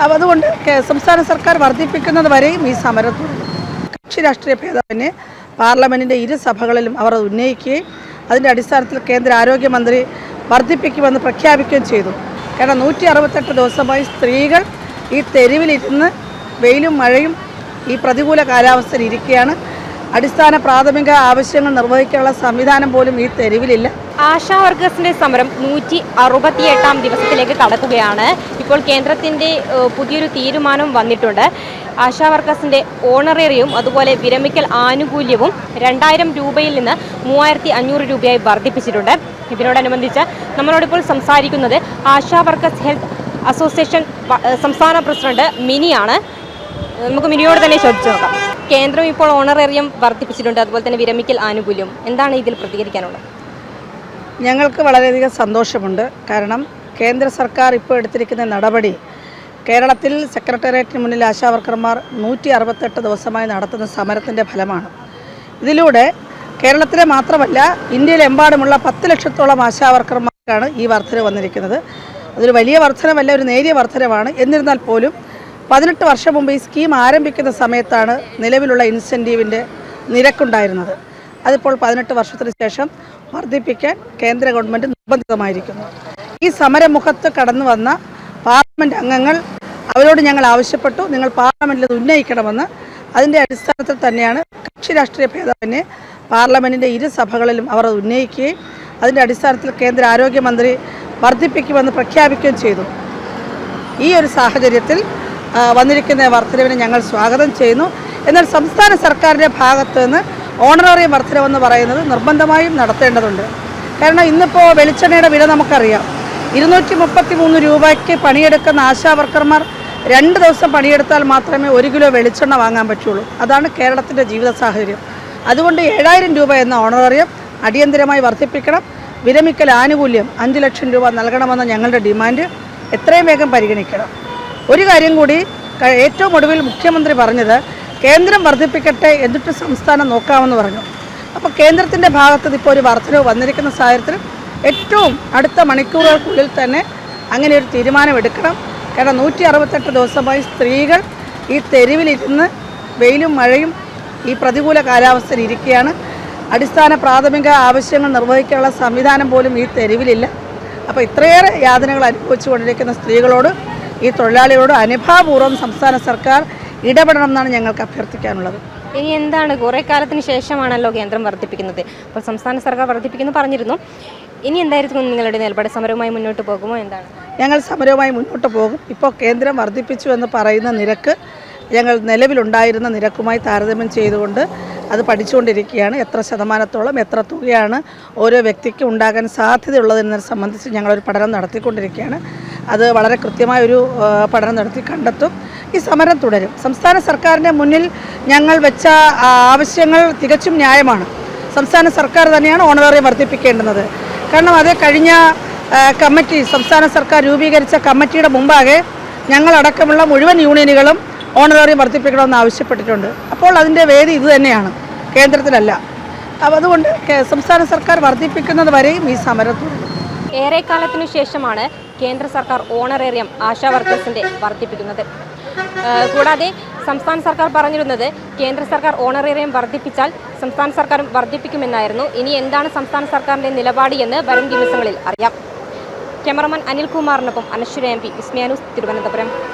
അതുകൊണ്ട് സംസ്ഥാന സർക്കാർ വർദ്ധിപ്പിക്കുന്നത് വരെയും ഈ സമരം തുടരും. കക്ഷി രാഷ്ട്രീയ ഭേദമന്യേ പാർലമെൻറ്റിൻ്റെ ഇരു സഭകളിലും അവർ ഉന്നയിക്കുകയും അതിൻ്റെ അടിസ്ഥാനത്തിൽ കേന്ദ്ര ആരോഗ്യമന്ത്രി വർദ്ധിപ്പിക്കുമെന്ന് പ്രഖ്യാപിക്കുകയും ചെയ്തു. കാരണം 168 ദിവസമായി സ്ത്രീകൾ ഈ തെരുവിലിരുന്ന് വെയിലും മഴയും ഈ പ്രതികൂല കാലാവസ്ഥയിൽ ഇരിക്കുകയാണ്. അടിസ്ഥാന പ്രാഥമിക ആവശ്യങ്ങൾ നിർവഹിക്കാനുള്ള സംവിധാനം പോലും ഈ തെരുവിലില്ല. ആശാ വർക്കേഴ്സിന്റെ സമരം 168-ാം ദിവസത്തിലേക്ക് കടക്കുകയാണ്. ഇപ്പോൾ കേന്ദ്രത്തിന്റെ പുതിയൊരു തീരുമാനം വന്നിട്ടുണ്ട്. ആശാ വർക്കേഴ്സിന്റെ ഓണറേറിയവും അതുപോലെ വിരമിക്കൽ ആനുകൂല്യവും 2000 രൂപയിൽ നിന്ന് 3500 രൂപയായി വർദ്ധിപ്പിച്ചിട്ടുണ്ട്. ഇതിനോടനുബന്ധിച്ച് നമ്മളോടിപ്പോൾ സംസാരിക്കുന്നത് ആശാ വർക്കേഴ്സ് ഹെൽത്ത് അസോസിയേഷൻ സംസ്ഥാന പ്രസിഡന്റ് മിനിയാണ്. നമുക്ക് മിനിയോട് തന്നെ ചോദിച്ചു നോക്കാം. കേന്ദ്രം ഇപ്പോൾ ഓണറേറിയം വർദ്ധിപ്പിച്ചിട്ടുണ്ട്, അതുപോലെ തന്നെ വിരമിക്കൽ ആനുകൂല്യം. എന്താണ് ഇതിൽ പ്രതികരിക്കാനുള്ളത്? ഞങ്ങൾക്ക് വളരെയധികം സന്തോഷമുണ്ട്. കാരണം കേന്ദ്ര സർക്കാർ ഇപ്പോൾ എടുത്തിരിക്കുന്ന നടപടി കേരളത്തിൽ സെക്രട്ടേറിയറ്റിന് മുന്നിൽ ആശാ വർക്കർമാർ 168 ദിവസമായി നടത്തുന്ന സമരത്തിൻ്റെ ഫലമാണ്. ഇതിലൂടെ കേരളത്തിലെ മാത്രമല്ല ഇന്ത്യയിലെമ്പാടുമുള്ള 10 ലക്ഷത്തോളം ആശാ വർക്കർമാർക്കാണ് ഈ വർധന വന്നിരിക്കുന്നത്. അതൊരു വലിയ വർധനമല്ല, ഒരു നേരിയ വർധനമാണ്. എന്നിരുന്നാൽ പോലും 18 വർഷം മുമ്പ് ഈ സ്കീം ആരംഭിക്കുന്ന സമയത്താണ് നിലവിലുള്ള ഇൻസെൻറ്റീവിൻ്റെ നിരക്കുണ്ടായിരുന്നത്. അതിപ്പോൾ 18 വർഷത്തിന് ശേഷം വർദ്ധിപ്പിക്കാൻ കേന്ദ്ര ഗവൺമെൻറ് നിർബന്ധിതമായിരിക്കുന്നു. ഈ സമരമുഖത്ത് കടന്നു വന്ന പാർലമെൻറ്റ് അംഗങ്ങൾ അവരോട് ഞങ്ങൾ ആവശ്യപ്പെട്ടു, നിങ്ങൾ പാർലമെൻറ്റിൽ ഇത് ഉന്നയിക്കണമെന്ന്. അതിൻ്റെ അടിസ്ഥാനത്തിൽ തന്നെയാണ് കക്ഷി രാഷ്ട്രീയ ഭേദമന്യേ പാർലമെൻറ്റിൻ്റെ ഇരു സഭകളിലും അവർ ഉന്നയിക്കുകയും അതിൻ്റെ അടിസ്ഥാനത്തിൽ കേന്ദ്ര ആരോഗ്യമന്ത്രി വർദ്ധിപ്പിക്കുമെന്ന് പ്രഖ്യാപിക്കുകയും ചെയ്തു. ഈ ഒരു സാഹചര്യത്തിൽ വന്നിരിക്കുന്ന വർധനവിനെ ഞങ്ങൾ സ്വാഗതം ചെയ്യുന്നു. എന്നാൽ സംസ്ഥാന സർക്കാരിൻ്റെ ഭാഗത്ത് നിന്ന് ഓണറേറിയം വർധനവെന്ന് പറയുന്നത് നിർബന്ധമായും നടത്തേണ്ടതുണ്ട്. കാരണം ഇന്നിപ്പോൾ വെളിച്ചെണ്ണയുടെ വില നമുക്കറിയാം. 233 രൂപയ്ക്ക് പണിയെടുക്കുന്ന ആശാ വർക്കർമാർ 2 ദിവസം പണിയെടുത്താൽ മാത്രമേ 1 കിലോ വെളിച്ചെണ്ണ വാങ്ങാൻ പറ്റുള്ളൂ. അതാണ് കേരളത്തിൻ്റെ ജീവിത സാഹചര്യം. അതുകൊണ്ട് 7000 രൂപ എന്ന ഓണറേറിയം അടിയന്തരമായി വർദ്ധിപ്പിക്കണം. വിരമിക്കൽ ആനുകൂല്യം 5 ലക്ഷം രൂപ നൽകണമെന്ന ഞങ്ങളുടെ ഡിമാൻഡ് എത്രയും വേഗം പരിഗണിക്കണം. ഒരു കാര്യം കൂടി, ഏറ്റവും ഒടുവിൽ മുഖ്യമന്ത്രി പറഞ്ഞത് കേന്ദ്രം വർദ്ധിപ്പിക്കട്ടെ എന്നിട്ട് സംസ്ഥാനം നോക്കാമെന്ന് പറഞ്ഞു. അപ്പോൾ കേന്ദ്രത്തിൻ്റെ ഭാഗത്ത് ഇപ്പോൾ ഒരു വർധനവ് വന്നിരിക്കുന്ന സാഹചര്യത്തിൽ ഏറ്റവും അടുത്ത മണിക്കൂറുകൾക്കുള്ളിൽ തന്നെ അങ്ങനെ ഒരു തീരുമാനമെടുക്കണം. കാരണം 168 ദിവസമായി സ്ത്രീകൾ ഈ തെരുവിലിരുന്ന് വെയിലും മഴയും ഈ പ്രതികൂല കാലാവസ്ഥയിൽ ഇരിക്കുകയാണ്. അടിസ്ഥാന പ്രാഥമിക ആവശ്യങ്ങൾ നിർവഹിക്കാനുള്ള സംവിധാനം പോലും ഈ തെരുവിലില്ല. അപ്പോൾ ഇത്രയേറെ യാതനകൾ അനുഭവിച്ചുകൊണ്ടിരിക്കുന്ന സ്ത്രീകളോട്, ഈ തൊഴിലാളികളോട് അനുഭാവപൂർവ്വം സംസ്ഥാന സർക്കാർ ഇടപെടണം എന്നാണ് ഞങ്ങൾക്ക് അഭ്യർത്ഥിക്കാനുള്ളത്. ഇനി എന്താണ്, കുറേ കാലത്തിന് ശേഷമാണല്ലോ കേന്ദ്രം വർദ്ധിപ്പിക്കുന്നത്. അപ്പോൾ സംസ്ഥാന സർക്കാർ വർദ്ധിപ്പിക്കുന്നു പറഞ്ഞിരുന്നു. ഇനി എന്തായിരുന്നു നിങ്ങളുടെ നിലപാട്? സമരവുമായി മുന്നോട്ട് പോകുമോ? എന്താണ്? ഞങ്ങൾ സമരവുമായി മുന്നോട്ട് പോകും. ഇപ്പോൾ കേന്ദ്രം വർദ്ധിപ്പിച്ചു എന്ന് പറയുന്ന നിരക്ക് ഞങ്ങൾ നിലവിലുണ്ടായിരുന്ന നിരക്കുമായി താരതമ്യം ചെയ്തുകൊണ്ട് അത് പഠിച്ചുകൊണ്ടിരിക്കുകയാണ്. എത്ര ശതമാനത്തോളം എത്ര തുകയാണ് ഓരോ വ്യക്തിക്കും ഉണ്ടാകാൻ സാധ്യതയുള്ളതെന്നത് സംബന്ധിച്ച് ഞങ്ങളൊരു പഠനം നടത്തിക്കൊണ്ടിരിക്കുകയാണ്. അത് വളരെ കൃത്യമായൊരു പഠനം നടത്തി കണ്ടെത്തും. ഈ സമരം തുടരും. സംസ്ഥാന സർക്കാരിൻ്റെ മുന്നിൽ ഞങ്ങൾ വെച്ച ആവശ്യങ്ങൾ തികച്ചും ന്യായമാണ്. സംസ്ഥാന സർക്കാർ തന്നെയാണ് ഓണറേറിയം വർദ്ധിപ്പിക്കേണ്ടുന്നത്. കാരണം അത് കഴിഞ്ഞ കമ്മിറ്റി, സംസ്ഥാന സർക്കാർ രൂപീകരിച്ച കമ്മിറ്റിയുടെ മുമ്പാകെ ഞങ്ങളടക്കമുള്ള മുഴുവൻ യൂണിയനുകളും ഓണറേറിയം വർദ്ധിപ്പിക്കണമെന്ന് ആവശ്യപ്പെട്ടിട്ടുണ്ട്. അപ്പോൾ അതിൻ്റെ വേദി ഇത് തന്നെയാണ്, കേന്ദ്രത്തിലല്ല. അതുകൊണ്ട് സംസ്ഥാന സർക്കാർ വർദ്ധിപ്പിക്കുന്നത് വരെയും ഈ സമരം തുടരും. ഏറെക്കാലത്തിനു ശേഷമാണ് കേന്ദ്ര സർക്കാർ ഓണറേറിയം ആശാ വർക്കേഴ്സിൻ്റെ വർദ്ധിപ്പിക്കുന്നത്. കൂടാതെ സംസ്ഥാന സർക്കാർ പറഞ്ഞിരുന്നത് കേന്ദ്ര സർക്കാർ ഓണറേറിയം വർദ്ധിപ്പിച്ചാൽ സംസ്ഥാന സർക്കാരും വർദ്ധിപ്പിക്കുമെന്നായിരുന്നു. ഇനി എന്താണ് സംസ്ഥാന സർക്കാരിൻ്റെ നിലപാട് എന്ന് വരും ദിവസങ്ങളിൽ അറിയാം. ക്യാമറമാൻ അനിൽകുമാറിനൊപ്പം അനശ്വര MP, വിസ്മയ ന്യൂസ്, തിരുവനന്തപുരം.